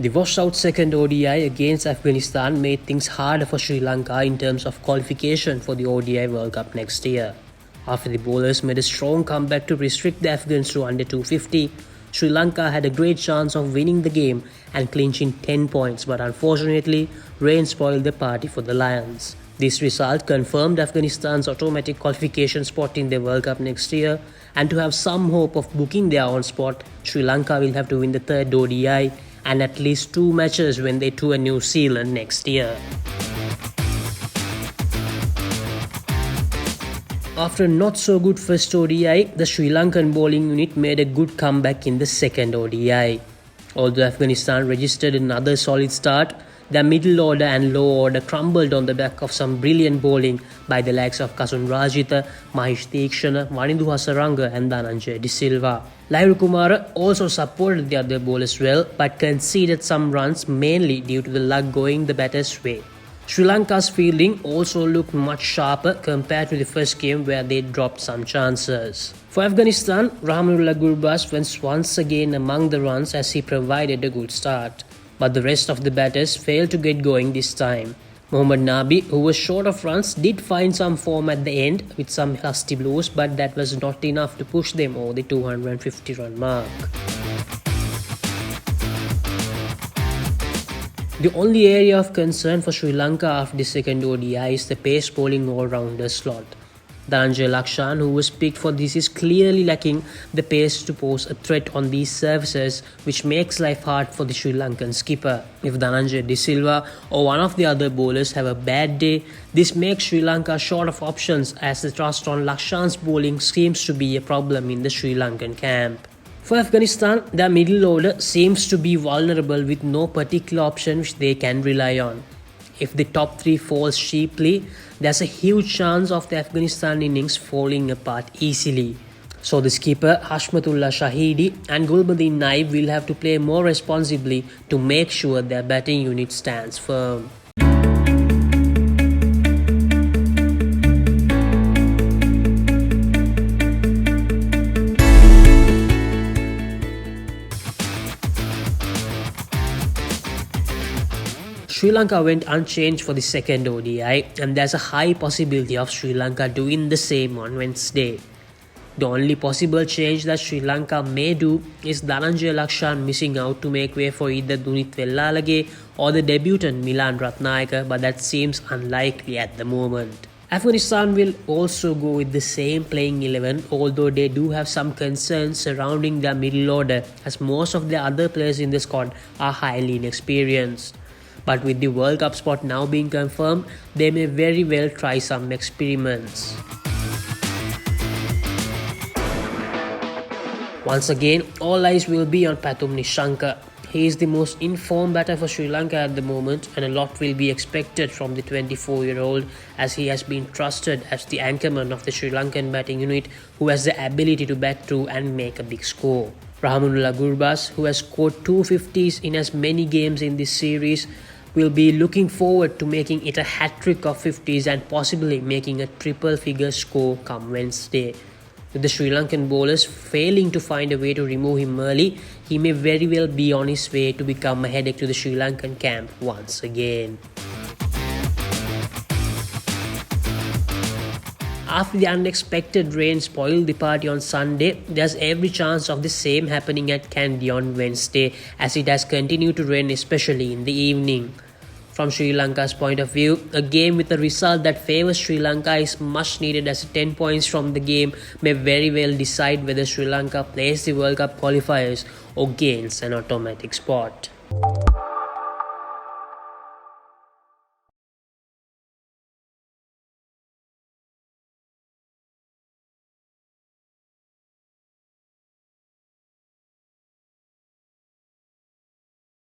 The washed-out second ODI against Afghanistan made things harder for Sri Lanka in terms of qualification for the ODI World Cup next year. After the bowlers made a strong comeback to restrict the Afghans to under 250, Sri Lanka had a great chance of winning the game and clinching 10 points, but unfortunately, rain spoiled the party for the Lions. This result confirmed Afghanistan's automatic qualification spot in the World Cup next year, and to have some hope of booking their own spot, Sri Lanka will have to win the third ODI and at least 2 matches when they tour New Zealand next year. After a not-so-good first ODI, the Sri Lankan bowling unit made a good comeback in the second ODI. Although Afghanistan registered another solid start, their middle order and low order crumbled on the back of some brilliant bowling by the likes of Kasun Rajitha, Mahesh Theekshana, Wanindu Hasaranga and Dhananjaya De Silva. Lahiri Kumara also supported the other bowlers well, but conceded some runs mainly due to the luck going the batter's way. Sri Lanka's fielding also looked much sharper compared to the first game where they dropped some chances. For Afghanistan, Rahmanullah Gurbaz was once again among the runs as he provided a good start. But the rest of the batters failed to get going this time. Mohammad Nabi, who was short of runs, did find some form at the end with some lusty blows, but that was not enough to push them over the 250-run mark. The only area of concern for Sri Lanka after the second ODI is the pace bowling all-rounder slot. Dhananjaya Lakshan, who was picked for this, is clearly lacking the pace to pose a threat on these surfaces, which makes life hard for the Sri Lankan skipper. If Dhananjaya De Silva or one of the other bowlers have a bad day, this makes Sri Lanka short of options, as the trust on Lakshan's bowling seems to be a problem in the Sri Lankan camp. For Afghanistan, their middle order seems to be vulnerable with no particular option which they can rely on. If the top 3 falls cheaply, there's a huge chance of the Afghanistan innings falling apart easily. So the skipper Hashmatullah Shahidi and Gulbuddin Naib will have to play more responsibly to make sure their batting unit stands firm. Sri Lanka went unchanged for the second ODI, and there's a high possibility of Sri Lanka doing the same on Wednesday. The only possible change that Sri Lanka may do is Dhananjaya Lakshan missing out to make way for either Dunith Wellalage or the debutant Milan Ratnayaka, but that seems unlikely at the moment. Afghanistan will also go with the same playing 11, although they do have some concerns surrounding their middle order, as most of the other players in the squad are highly inexperienced. But with the World Cup spot now being confirmed, they may very well try some experiments. Once again, all eyes will be on Pathum Nissanka. He is the most informed batter for Sri Lanka at the moment, and a lot will be expected from the 24-year-old, as he has been trusted as the anchorman of the Sri Lankan batting unit, who has the ability to bat through and make a big score. Rahmanullah Gurbaz, who has scored 250s in as many games in this series, will be looking forward to making it a hat-trick of 50s and possibly making a triple-figure score come Wednesday. With the Sri Lankan bowlers failing to find a way to remove him early, he may very well be on his way to become a headache to the Sri Lankan camp once again. After the unexpected rain spoiled the party on Sunday, there's every chance of the same happening at Kandy on Wednesday, as it has continued to rain, especially in the evening. From Sri Lanka's point of view, a game with a result that favours Sri Lanka is much needed, as 10 points from the game may very well decide whether Sri Lanka plays the World Cup qualifiers or gains an automatic spot.